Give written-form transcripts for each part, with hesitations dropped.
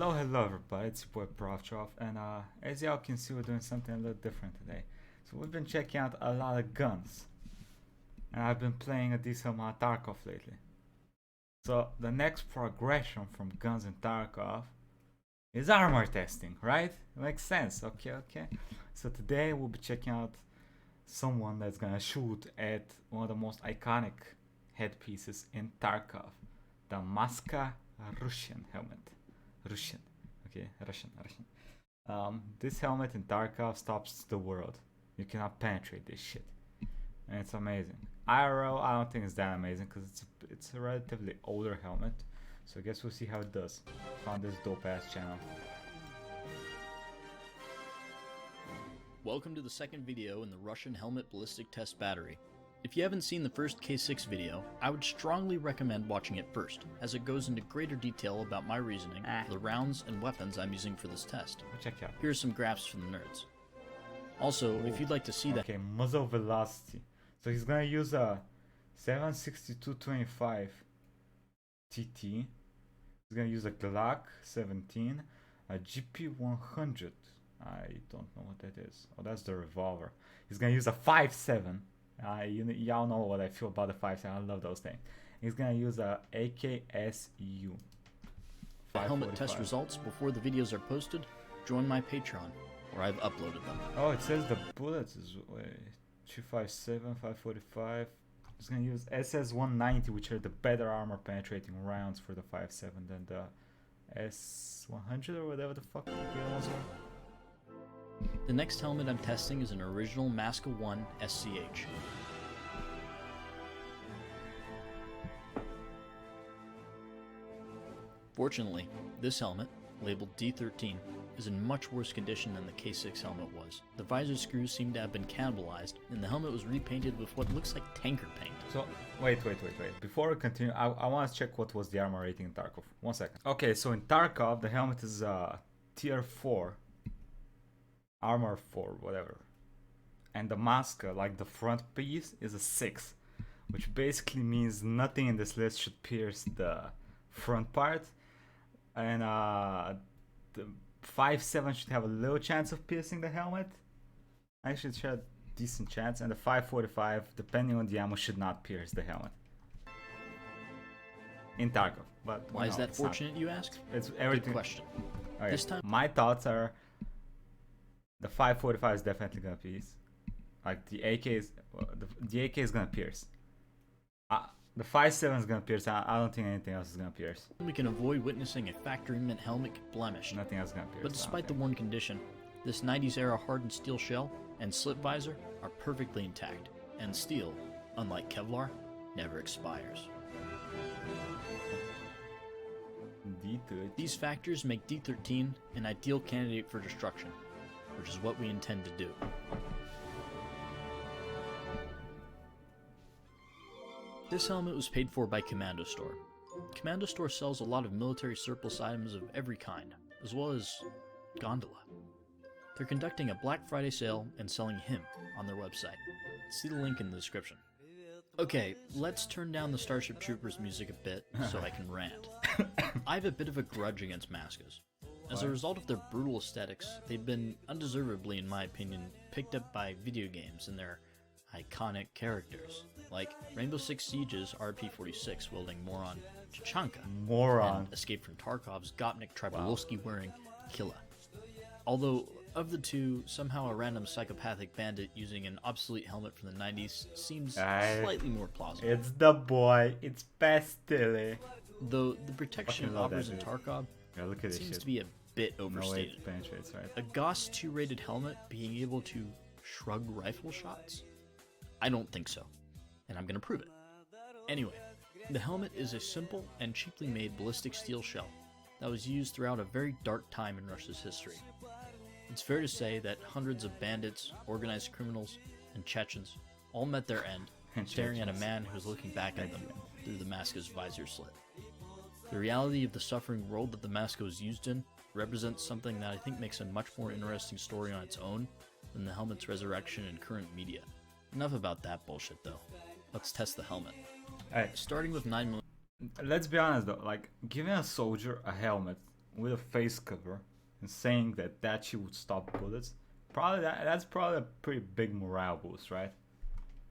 Hello everybody, it's your boy Proftrof, and as y'all can see, we're doing something a little different today. So we've been checking out a lot of guns, and I've been playing a decent amount of Tarkov lately. So the next progression from guns in Tarkov is armor testing, right? Makes sense, okay. So today we'll be checking out someone that's gonna shoot at one of the most iconic headpieces in Tarkov, the MASKA Russian Helmet. Russian. This helmet in Tarkov stops the world. You cannot penetrate this shit, and it's amazing. IRL, I don't think it's that amazing because it's a relatively older helmet. So I guess we'll see how it does. Found this dope ass channel. Welcome to the second video in the Russian Helmet Ballistic Test Battery. If you haven't seen the first K6 video, I would strongly recommend watching it first, as it goes into greater detail about my reasoning for the rounds and weapons I'm using for this test. Check it out. Here's some graphs for the nerds. Also, if you'd like to see that... Okay, muzzle velocity. So he's gonna use a 7.62.25 TT. He's gonna use a Glock 17, a GP100. I don't know what that is. Oh, that's the revolver. He's gonna use a 5.7. Y'all know what I feel about the 5.7. I love those things. He's gonna use a AKSU. helmet test results before the videos are posted, join my Patreon, where I've uploaded them. Oh, it says the bullets is 257, 545. He's gonna use SS190, which are the better armor penetrating rounds for the 5.7 than the S100 or whatever the fuck the other ones are. The next helmet I'm testing is an original MASKA 1 SCH. Fortunately, this helmet, labeled D13, is in much worse condition than the K6 helmet was. The visor screws seem to have been cannibalized, and the helmet was repainted with what looks like tanker paint. So, wait. Before we continue, I want to check what was the armor rating in Tarkov. 1 second. Okay, so in Tarkov, the helmet is tier 4. Armor 4, whatever. And the MASKA, like the front piece, is a 6. Which basically means nothing in this list should pierce the front part. And the 5.7 should have a little chance of piercing the helmet. Actually, it should have a decent chance. And the 5.45, depending on the ammo, should not pierce the helmet. In Tarkov. But why is that fortunate, you ask? It's everything. Good question. Okay. This time, my thoughts are the 5.45 is definitely gonna pierce. Like the AK is, the AK is gonna pierce. The 5.7 is gonna pierce. I don't think anything else is gonna pierce. we can avoid witnessing a factory mint helmet get blemished. Nothing else is gonna pierce. But despite the one condition, this 90s era hardened steel shell and slip visor are perfectly intact, and steel, unlike Kevlar, never expires. D13. These factors make D13 an ideal candidate for destruction, which is what we intend to do. This helmet was paid for by Commando Store. Commando Store sells a lot of military surplus items of every kind, as well as gondola. They're conducting a Black Friday sale and selling him on their website. See the link in the description. Okay, let's turn down the Starship Troopers music a bit so I can rant. I have a bit of a grudge against MASKAs. As a result of their brutal aesthetics, they've been undeservedly, in my opinion, picked up by video games and their iconic characters, like Rainbow Six Siege's RP-46 wielding Moron Chachanka, and Escape from Tarkov's Gopnik Tripolowski wearing Killa. Although, of the two, somehow a random psychopathic bandit using an obsolete helmet from the 90s seems slightly more plausible. It's the boy, it's Pastille. Though the protection it offers in Tarkov seems to be a bit overstated. No way it penetrates, right? A Gauss 2 rated helmet being able to shrug rifle shots? I don't think so, and I'm going to prove it. Anyway, the helmet is a simple and cheaply made ballistic steel shell that was used throughout a very dark time in Russia's history. It's fair to say that hundreds of bandits, organized criminals, and Chechens all met their end, staring at a man who was looking back at them through the MASKA's visor slit. The reality of the suffering world that the MASKA was used in represents something that I think makes a much more interesting story on its own than the helmet's resurrection in current media. Enough about that bullshit though. Let's test the helmet. Alright. Starting with 9mm. Let's be honest though, like giving a soldier a helmet with a face cover and saying that that shit would stop bullets, that's probably a pretty big morale boost, right?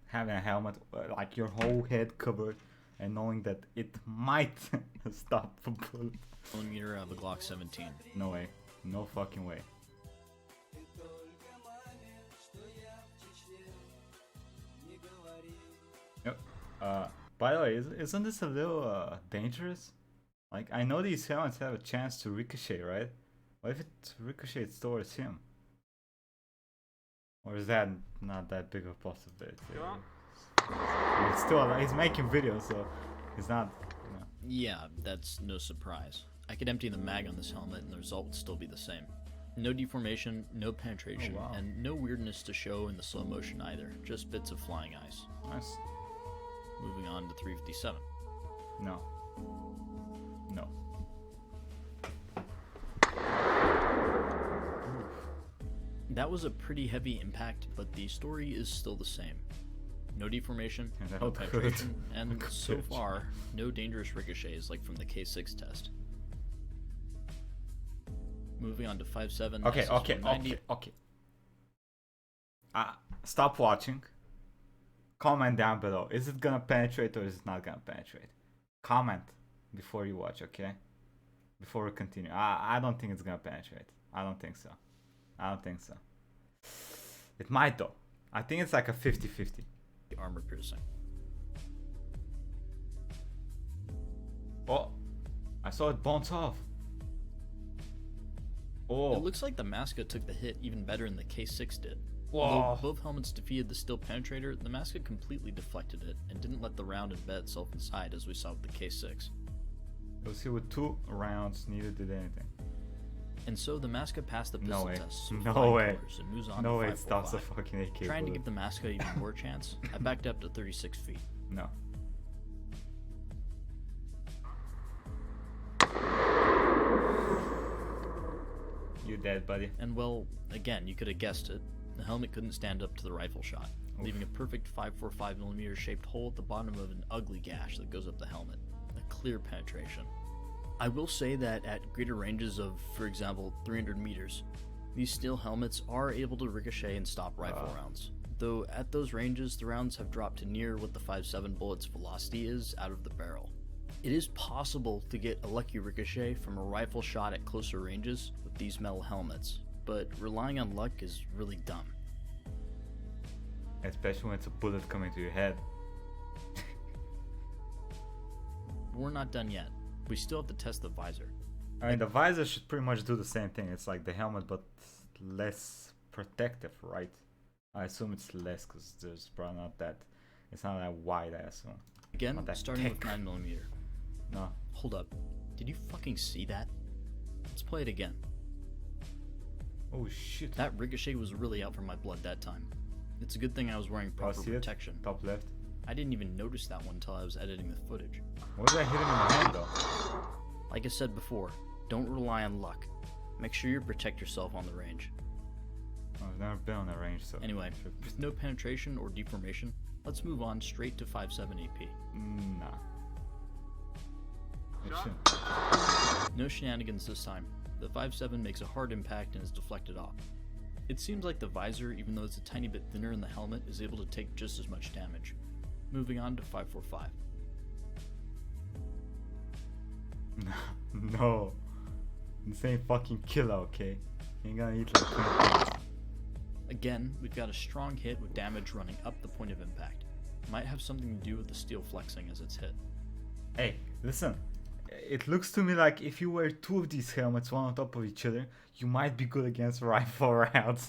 Having a helmet, like your whole head covered, and knowing that it might stop a bullet. Millimeter of a Glock 17. No way. No fucking way. Yep. By the way, isn't this a little dangerous? Like, I know these helmets have a chance to ricochet, right? What if it ricochets towards him? Or is that not that big of a possibility? It's still, he's making videos, so he's not, you know. Yeah, that's no surprise. I could empty the mag on this helmet and the result would still be the same. No deformation, no penetration, Oh, wow. and no weirdness to show in the slow motion either, just bits of flying ice. Nice. Moving on to 357. No. No. That was a pretty heavy impact, but the story is still the same. No deformation, Yeah, no good. penetration, and Good. so far, no dangerous ricochets like from the K6 test. Moving on to 5.7. Okay. Stop watching. Comment down below. Is it gonna penetrate or is it not gonna penetrate? Comment before you watch, okay? Before we continue. I don't think it's gonna penetrate. I don't think so. It might though. I think it's like a 50-50. Armor piercing. Oh, I saw it bounce off. Oh, It looks like the MASKA took the hit even better than the K6 did. Whoa. Although both helmets defeated the steel penetrator, the MASKA completely deflected it and didn't let the round embed itself inside as we saw with the K6. You'll see with 2 rounds, neither did anything. And so the MASKA passed the pistol No way. test with No flying way. colors and moves on No to way it stops a 5.45. fucking AK Trying to bullet. give the MASKA even more chance, I backed up to 36 feet. No. You dead, buddy. And well, again, you could have guessed it. The helmet couldn't stand up to the rifle shot, leaving a perfect 5.45mm shaped hole at the bottom of an ugly gash that goes up the helmet. A clear penetration. I will say that at greater ranges of, for example, 300 meters, these steel helmets are able to ricochet and stop rifle rounds. Though at those ranges, the rounds have dropped to near what the 5.7 bullet's velocity is out of the barrel. It is possible to get a lucky ricochet from a rifle shot at closer ranges with these metal helmets, but relying on luck is really dumb. Especially when it's a bullet coming to your head. We're not done yet. We still have to test the visor. I mean, the visor should pretty much do the same thing. It's like the helmet, but less protective, right? I assume it's less because there's probably not that. It's not that wide, I assume. Again, Not that starting with thick. 9mm. No. Hold up. Did you fucking see that? Let's play it again. Oh shit. That ricochet was really out for my blood that time. It's a good thing I was wearing proper see it? protection. Top left. I didn't even notice that one until I was editing the footage. What did I hit him in the hand though? Like I said before, don't rely on luck. Make sure you protect yourself on the range. I've never been on a range, so. Anyway, with no penetration or deformation, let's move on straight to 5.7 AP. Nah. It shouldn't. No shenanigans this time. The 5.7 makes a hard impact and is deflected off. It seems like the visor, even though it's a tiny bit thinner in the helmet, is able to take just as much damage. Moving on to 5.45. No. This ain't fucking killer, okay? You ain't gonna eat like 20 pounds. Again, we've got a strong hit with damage running up the point of impact. Might have something to do with the steel flexing as it's hit. Hey, listen. It looks to me like if you wear 2 of these helmets, one on top of each other, you might be good against rifle rounds.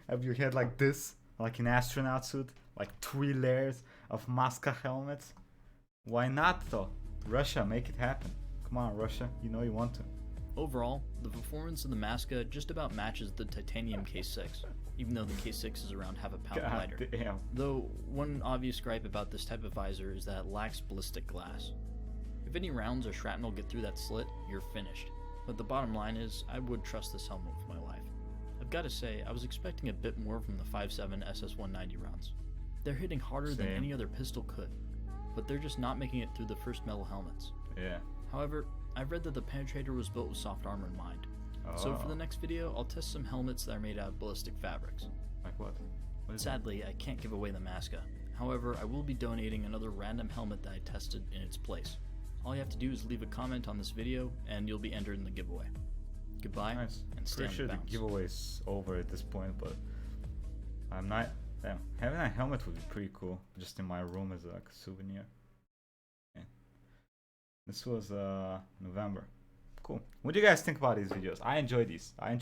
Have you had like this, like an astronaut suit, like 3 layers of MASKA helmets? Why not though? Russia, make it happen. Come on, Russia, you know you want to. Overall, the performance of the MASKA just about matches the titanium K6, even though the K6 is around half a pound God lighter. damn. Though, one obvious gripe about this type of visor is that it lacks ballistic glass. If any rounds or shrapnel get through that slit, you're finished. But the bottom line is, I would trust this helmet with my life. I've gotta say, I was expecting a bit more from the 5.7 SS-190 rounds. They're hitting harder than Same. any other pistol could, but they're just not making it through the first metal helmets. Yeah. However, I've read that the penetrator was built with soft armor in mind. So for the next video, I'll test some helmets that are made out of ballistic fabrics. Like what? Sadly, I can't give away the MASKA. However, I will be donating another random helmet that I tested in its place. All you have to do is leave a comment on this video, and you'll be entered in the giveaway. Goodbye, Nice. and stay Pretty on sure the the bounce. giveaway's over at this point, but I'm not. Damn, having a helmet would be pretty cool, just in my room as like a souvenir. Okay. This was November. Cool. What do you guys think about these videos? I enjoy these. I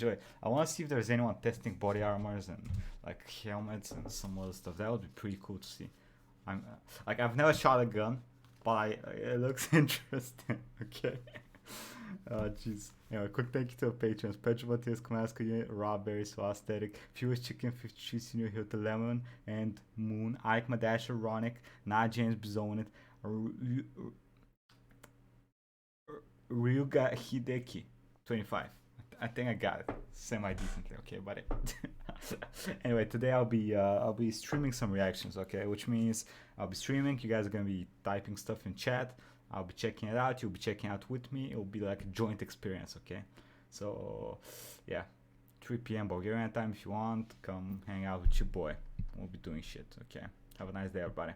want to see if there's anyone testing body armors and like helmets and some other stuff. That would be pretty cool to see. I'm like, I've never shot a gun, but it looks interesting. Okay. Oh jeez. Anyway, quick thank you to our patrons: Petro Matias, MASKA Unit, Rob Berry, Swasthetic, Fewest Chicken, 53 Senior Hill to Lemon and Moon, Ike Madasher, Ronic, Not James Bizonit, Ryuga Hideki, 25. I think I got it semi-decently. Okay, buddy. Anyway, today I'll be streaming some reactions. Okay, which means I'll be streaming. You guys are gonna be typing stuff in chat. I'll be checking it out. You'll be checking out with me. It'll be like a joint experience. Okay, so yeah, 3 p.m. Bulgarian time. If you want, come hang out with your boy. We'll be doing shit. Okay, have a nice day, everybody.